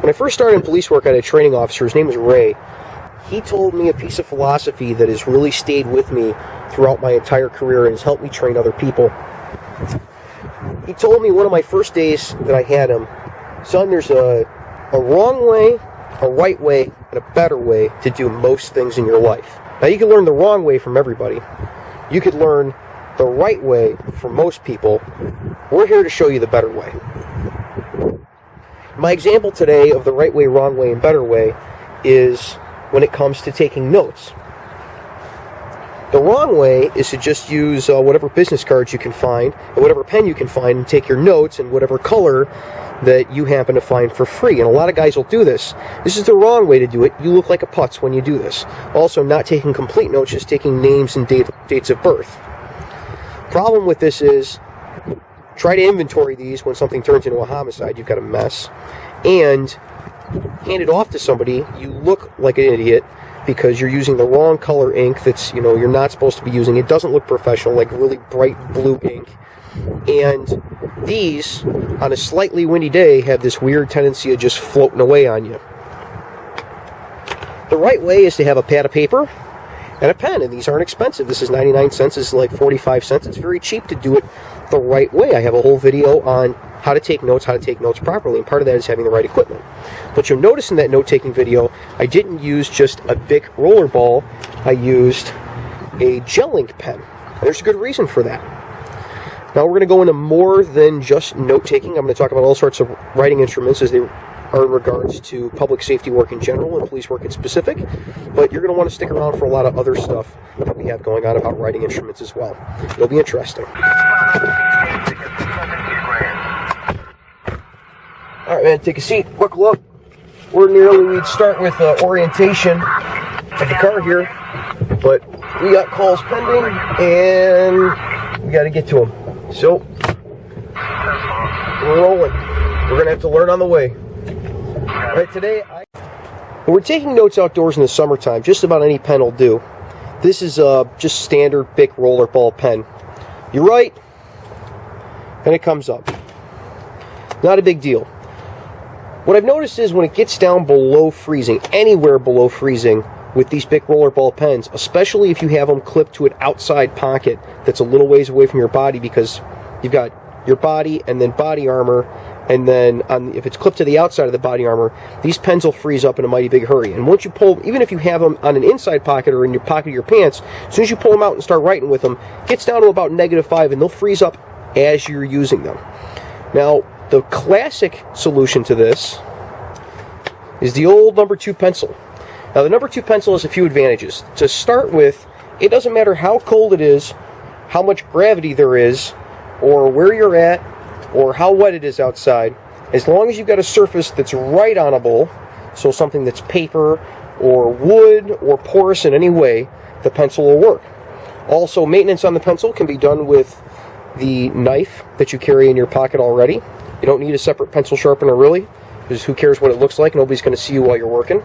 When I first started in police work, I had a training officer. His name was Ray. He told me a piece of philosophy that has really stayed with me throughout my entire career and has helped me train other people. He told me one of my first days that I had him, son, there's a wrong way, a right way, and a better way to do most things in your life. Now, you can learn the wrong way from everybody. You could learn the right way from most people. We're here to show you the better way. My example today of the right way, wrong way, and better way is when it comes to taking notes. The wrong way is to just use whatever business cards you can find, and whatever pen you can find, and take your notes in whatever color that you happen to find for free. And a lot of guys will do this. This is the wrong way to do it. You look like a putz when you do this. Also, not taking complete notes, just taking names and dates of birth. Problem with this is, try to inventory these when something turns into a homicide. You've got a mess. And hand it off to somebody. You look like an idiot because you're using the wrong color ink that's, you're not supposed to be using. It doesn't look professional, like really bright blue ink. And these, on a slightly windy day, have this weird tendency of just floating away on you. The right way is to have a pad of paper and a pen, and these aren't expensive. This is 99 cents. This is like 45 cents. It's very cheap to do it the right way. I have a whole video on how to take notes properly, and part of that is having the right equipment. But you'll notice in that note-taking video, I didn't use just a Bic rollerball. I used a gel ink pen. And there's a good reason for that. Now we're going to go into more than just note-taking. I'm going to talk about all sorts of writing instruments as they are in regards to public safety work in general and police work in specific. But you're going to want to stick around for a lot of other stuff that we have going on about writing instruments as well. It'll be interesting. All right, man, take a seat. Buckle up. Ordinarily, we'd start with orientation of the car here, but we got calls pending, and we got to get to them. So, we're rolling. We're going to have to learn on the way. All right, today, when we're taking notes outdoors in the summertime, just about any pen will do. This is just standard Bic rollerball pen. You write, and it comes up. Not a big deal. What I've noticed is when it gets down below freezing, anywhere below freezing, with these Bic rollerball pens, especially if you have them clipped to an outside pocket that's a little ways away from your body, because you've got your body and then body armor, and then if it's clipped to the outside of the body armor, these pens will freeze up in a mighty big hurry. And once you pull, even if you have them on an inside pocket or in your pocket of your pants, as soon as you pull them out and start writing with them, it gets down to about -5, and they'll freeze up as you're using them. Now, the classic solution to this is the old number 2 pencil. Now, the number 2 pencil has a few advantages. To start with, it doesn't matter how cold it is, how much gravity there is, or where you're at, or how wet it is outside. As long as you've got a surface that's write-onable, so something that's paper or wood or porous in any way, the pencil will work. Also, maintenance on the pencil can be done with the knife that you carry in your pocket already. You don't need a separate pencil sharpener, really, because who cares what it looks like? Nobody's going to see you while you're working.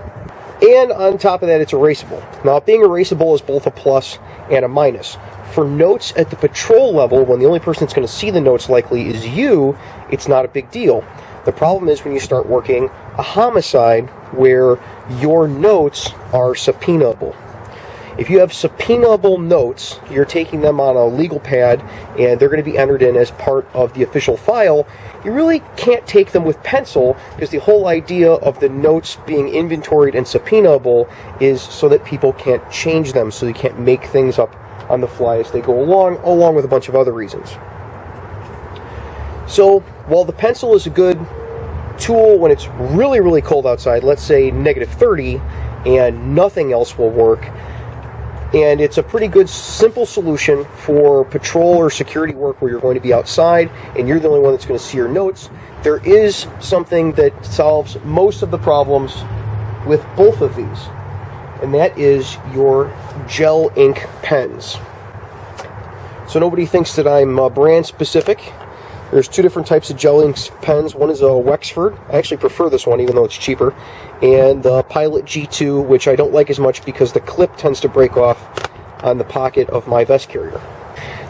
And on top of that, it's erasable. Now, being erasable is both a plus and a minus. For notes at the patrol level, when the only person that's going to see the notes likely is you, it's not a big deal. The problem is when you start working a homicide where your notes are subpoenaable. If you have subpoenaable notes, you're taking them on a legal pad, and they're going to be entered in as part of the official file. You really can't take them with pencil, because the whole idea of the notes being inventoried and subpoenaable is so that people can't change them, so you can't make things up on the fly as they go along with a bunch of other reasons. So, while the pencil is a good tool when it's really, really cold outside, let's say -30, and nothing else will work, and it's a pretty good, simple solution for patrol or security work where you're going to be outside and you're the only one that's going to see your notes, there is something that solves most of the problems with both of these, and that is your gel ink pens. So nobody thinks that I'm brand specific. There's 2 different types of gel ink pens. One is a Wexford. I actually prefer this one, even though it's cheaper. And the Pilot G2, which I don't like as much because the clip tends to break off on the pocket of my vest carrier.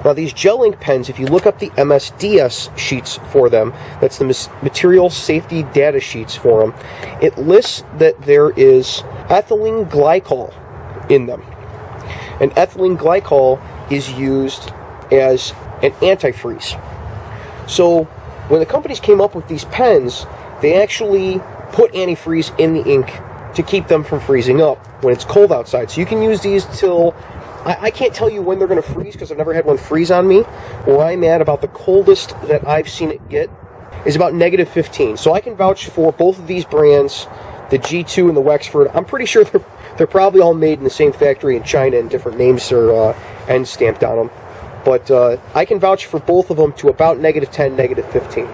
Now these gel ink pens, if you look up the MSDS sheets for them, that's the material safety data sheets for them, it lists that there is ethylene glycol in them. And ethylene glycol is used as an antifreeze. So when the companies came up with these pens, they actually put antifreeze in the ink to keep them from freezing up when it's cold outside. So you can use these till, I can't tell you when they're going to freeze because I've never had one freeze on me. Where I'm at, about the coldest that I've seen it get is about -15. So I can vouch for both of these brands, the G2 and the Wexford. I'm pretty sure they're probably all made in the same factory in China, and different names are end stamped on them. But I can vouch for both of them to about -10, -15.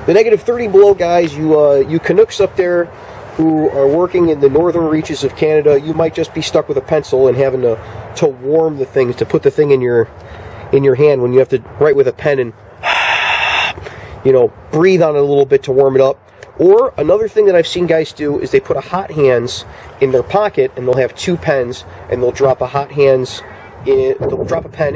The -30 below guys, you Canucks up there who are working in the northern reaches of Canada, you might just be stuck with a pencil and having to warm the things, to put the thing in your hand when you have to write with a pen and breathe on it a little bit to warm it up. Or another thing that I've seen guys do is they put a hot hands in their pocket, and they'll have two pens, and they'll drop a pen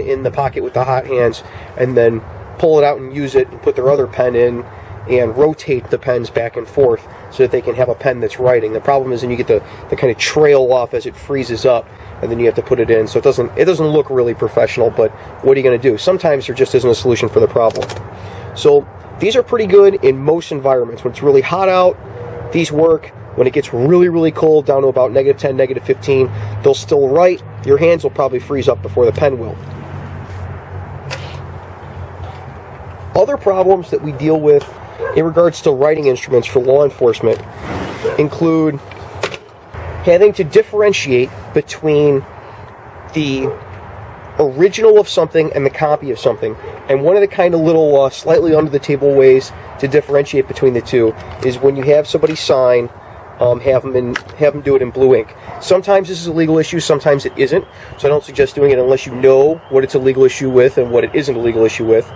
in the pocket with the hot hands, and then pull it out and use it and put their other pen in and rotate the pens back and forth so that they can have a pen that's writing. The problem is then you get the kind of trail off as it freezes up, and then you have to put it in. So it doesn't look really professional, but what are you going to do? Sometimes there just isn't a solution for the problem. So these are pretty good in most environments. When it's really hot out, these work. When it gets really, really cold, down to about -10, -15, they'll still write. Your hands will probably freeze up before the pen will. Other problems that we deal with in regards to writing instruments for law enforcement include having to differentiate between the original of something and the copy of something. And one of the kind of little slightly under the table ways to differentiate between the two is when you have somebody sign, have them do it in blue ink. Sometimes this is a legal issue, sometimes it isn't. So I don't suggest doing it unless you know what it's a legal issue with and what it isn't a legal issue with.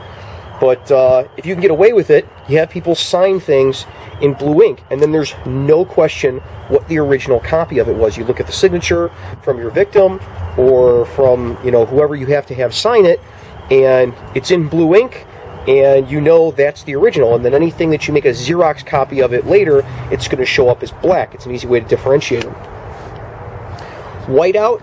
But if you can get away with it, you have people sign things in blue ink, and then there's no question what the original copy of it was. You look at the signature from your victim or from whoever you have to have sign it, and it's in blue ink, and you know that's the original. And then anything that you make a Xerox copy of it later, it's going to show up as black. It's an easy way to differentiate them. Whiteout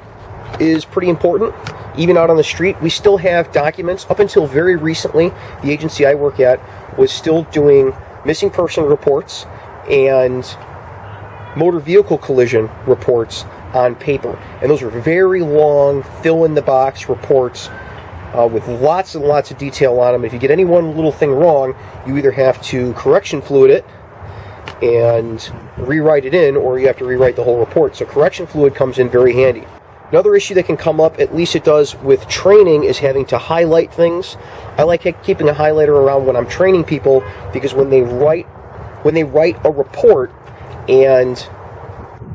is pretty important. Even out on the street, we still have documents. Up until very recently, the agency I work at was still doing missing person reports and motor vehicle collision reports on paper. And those are very long, fill-in-the-box reports with lots and lots of detail on them. If you get any one little thing wrong, you either have to correction fluid it and rewrite it in, or you have to rewrite the whole report. So correction fluid comes in very handy. Another issue that can come up, at least it does with training, is having to highlight things. I like keeping a highlighter around when I'm training people, because when they write a report and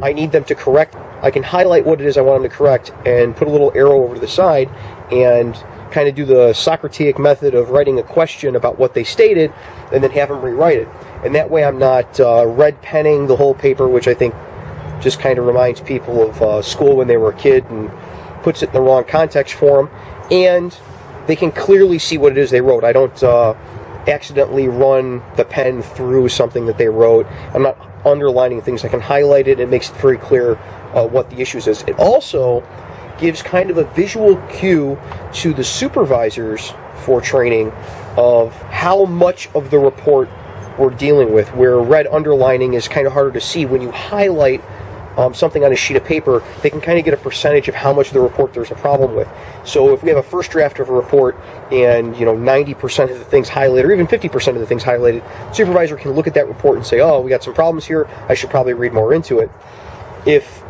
I need them to correct, I can highlight what it is I want them to correct and put a little arrow over to the side and kind of do the Socratic method of writing a question about what they stated and then have them rewrite it. And that way I'm not red penning the whole paper, which I think just kind of reminds people of school when they were a kid and puts it in the wrong context for them. And they can clearly see what it is they wrote. I don't accidentally run the pen through something that they wrote. I'm not underlining things. I can highlight it. It makes it very clear what the issues is. It also gives kind of a visual cue to the supervisors for training of how much of the report we're dealing with, where red underlining is kind of harder to see. When you highlight something on a sheet of paper, they can kind of get a percentage of how much of the report there's a problem with. So if we have a first draft of a report and 90% of the things highlighted, or even 50% of the things highlighted, the supervisor can look at that report and say, oh, we got some problems here, I should probably read more into it. If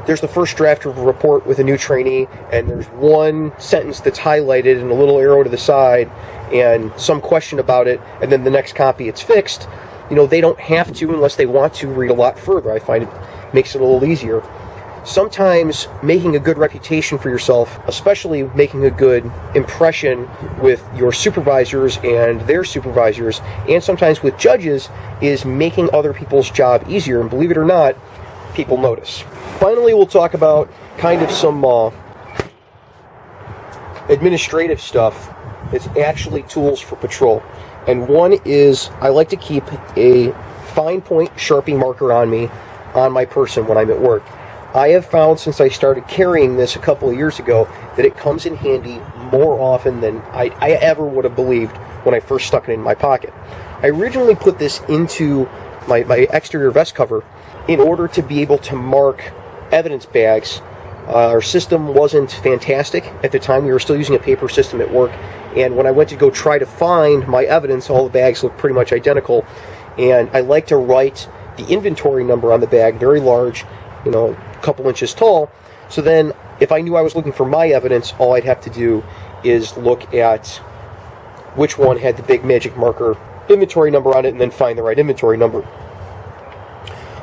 there's the first draft of a report with a new trainee and there's one sentence that's highlighted and a little arrow to the side and some question about it, and then the next copy it's fixed, they don't have to, unless they want to, read a lot further. I find it makes it a little easier. Sometimes making a good reputation for yourself, especially making a good impression with your supervisors and their supervisors, and sometimes with judges, is making other people's job easier. And believe it or not, people notice. Finally, we'll talk about kind of some administrative stuff. It's actually tools for patrol. And one is, I like to keep a fine point Sharpie marker on me, on my person when I'm at work. I have found since I started carrying this a couple of years ago that it comes in handy more often than I ever would have believed when I first stuck it in my pocket. I originally put this into my exterior vest cover in order to be able to mark evidence bags. Our system wasn't fantastic at the time. We were still using a paper system at work, and when I went to go try to find my evidence, all the bags looked pretty much identical. And I like to write the inventory number on the bag very large, a couple inches tall. So then if I knew I was looking for my evidence, all I'd have to do is look at which one had the big magic marker inventory number on it and then find the right inventory number.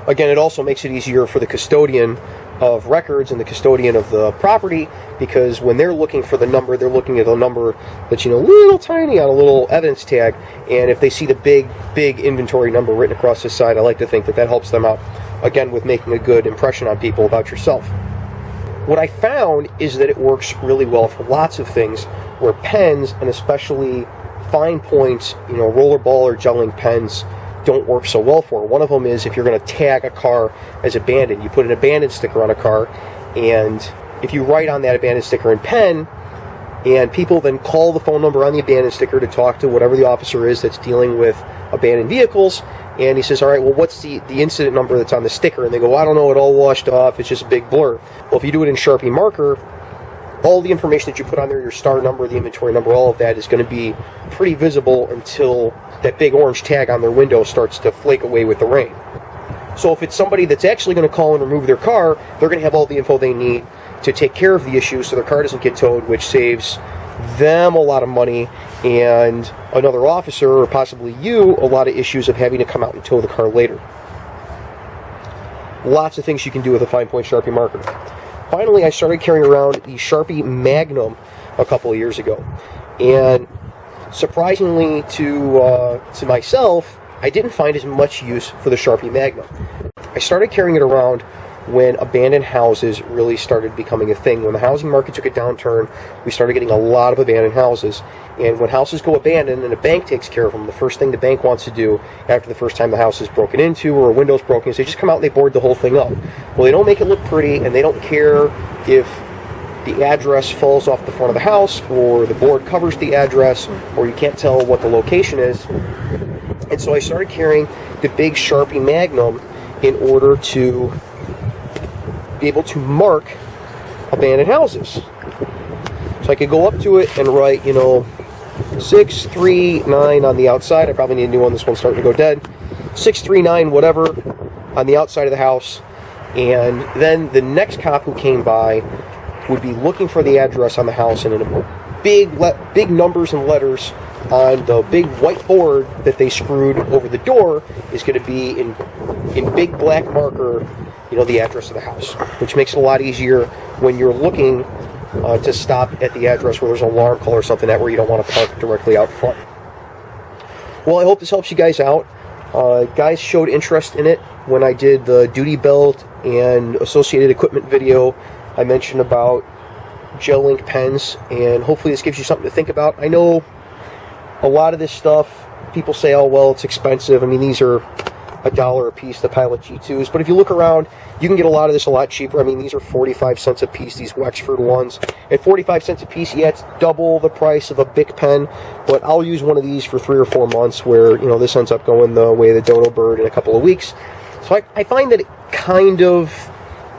Again, it also makes it easier for the custodian of records and the custodian of the property, because when they're looking for the number, they're looking at a number that's little tiny on a little evidence tag, and if they see the big inventory number written across the side, I like to think that helps them out, again, with making a good impression on people about yourself. What I found is that it works really well for lots of things where pens, and especially fine points, rollerball or gelling pens, don't work so well for. One of them is if you're going to tag a car as abandoned. You put an abandoned sticker on a car, and if you write on that abandoned sticker in pen, and people then call the phone number on the abandoned sticker to talk to whatever the officer is that's dealing with abandoned vehicles, and he says, all right, well, what's the incident number that's on the sticker? And they go, I don't know, it all washed off, it's just a big blur. Well, if you do it in Sharpie marker, all the information that you put on there, your star number, the inventory number, all of that is going to be pretty visible until that big orange tag on their window starts to flake away with the rain. So if it's somebody that's actually going to call and remove their car, they're going to have all the info they need to take care of the issue so their car doesn't get towed, which saves them a lot of money and another officer, or possibly you, a lot of issues of having to come out and tow the car later. Lots of things you can do with a fine point Sharpie marker. Finally, I started carrying around the Sharpie Magnum a couple of years ago, and surprisingly to myself, I didn't find as much use for the Sharpie Magnum. I started carrying it around when abandoned houses really started becoming a thing. When the housing market took a downturn, we started getting a lot of abandoned houses. And when houses go abandoned and a bank takes care of them, the first thing the bank wants to do after the first time the house is broken into or a window's broken is they just come out and they board the whole thing up. Well, they don't make it look pretty, and they don't care if the address falls off the front of the house, or the board covers the address, or you can't tell what the location is. And so I started carrying the big Sharpie Magnum in order to be able to mark abandoned houses. So I could go up to it and write, 639 on the outside. I probably need a new one. This one's starting to go dead. 639 whatever on the outside of the house. And then the next cop who came by would be looking for the address on the house, and in big numbers and letters on the big white board that they screwed over the door is going to be in big black marker, the address of the house, which makes it a lot easier when you're looking to stop at the address where there's an alarm call or something where you don't want to park directly out front. Well, I hope this helps you guys out. Guys showed interest in it when I did the duty belt and associated equipment video. I mentioned about gel ink pens, and hopefully this gives you something to think about. I know a lot of this stuff, people say, oh, well, it's expensive. I mean, these are $1 a piece, the Pilot G2s. But if you look around, you can get a lot of this a lot cheaper. I mean, these are 45 cents a piece, these Wexford ones. At 45 cents a piece, yeah, it's double the price of a Bic pen. But I'll use one of these for 3 or 4 months where, this ends up going the way of the dodo bird in a couple of weeks. So I find that it kind of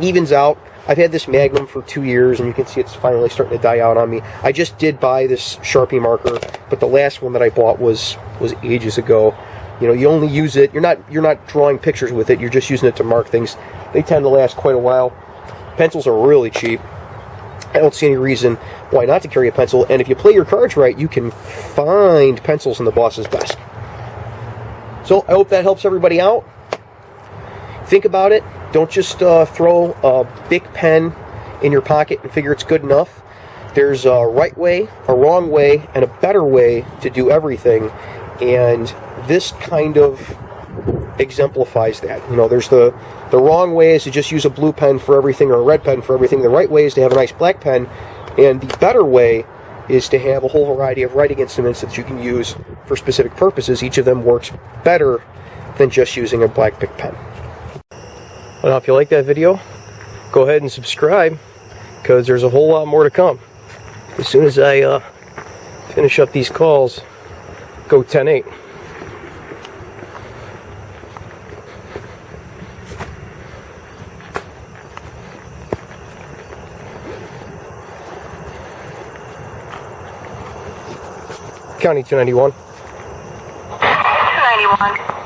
evens out. I've had this Magnum for 2 years, and you can see it's finally starting to die out on me. I just did buy this Sharpie marker, but the last one that I bought was ages ago. You only use it, you're not drawing pictures with it, you're just using it to mark things. They tend to last quite a while. Pencils are really cheap. I don't see any reason why not to carry a pencil, and if you play your cards right, you can find pencils in the boss's desk. So I hope that helps everybody out. Think about it. Don't just throw a Bic pen in your pocket and figure it's good enough. There's a right way, a wrong way, and a better way to do everything. And this kind of exemplifies that. There's the wrong way is to just use a blue pen for everything or a red pen for everything. The right way is to have a nice black pen. And the better way is to have a whole variety of writing instruments that you can use for specific purposes. Each of them works better than just using a black pick pen. Well, now, if you like that video, go ahead and subscribe, because there's a whole lot more to come. As soon as I finish up these calls, go 10-8. County 291. 291.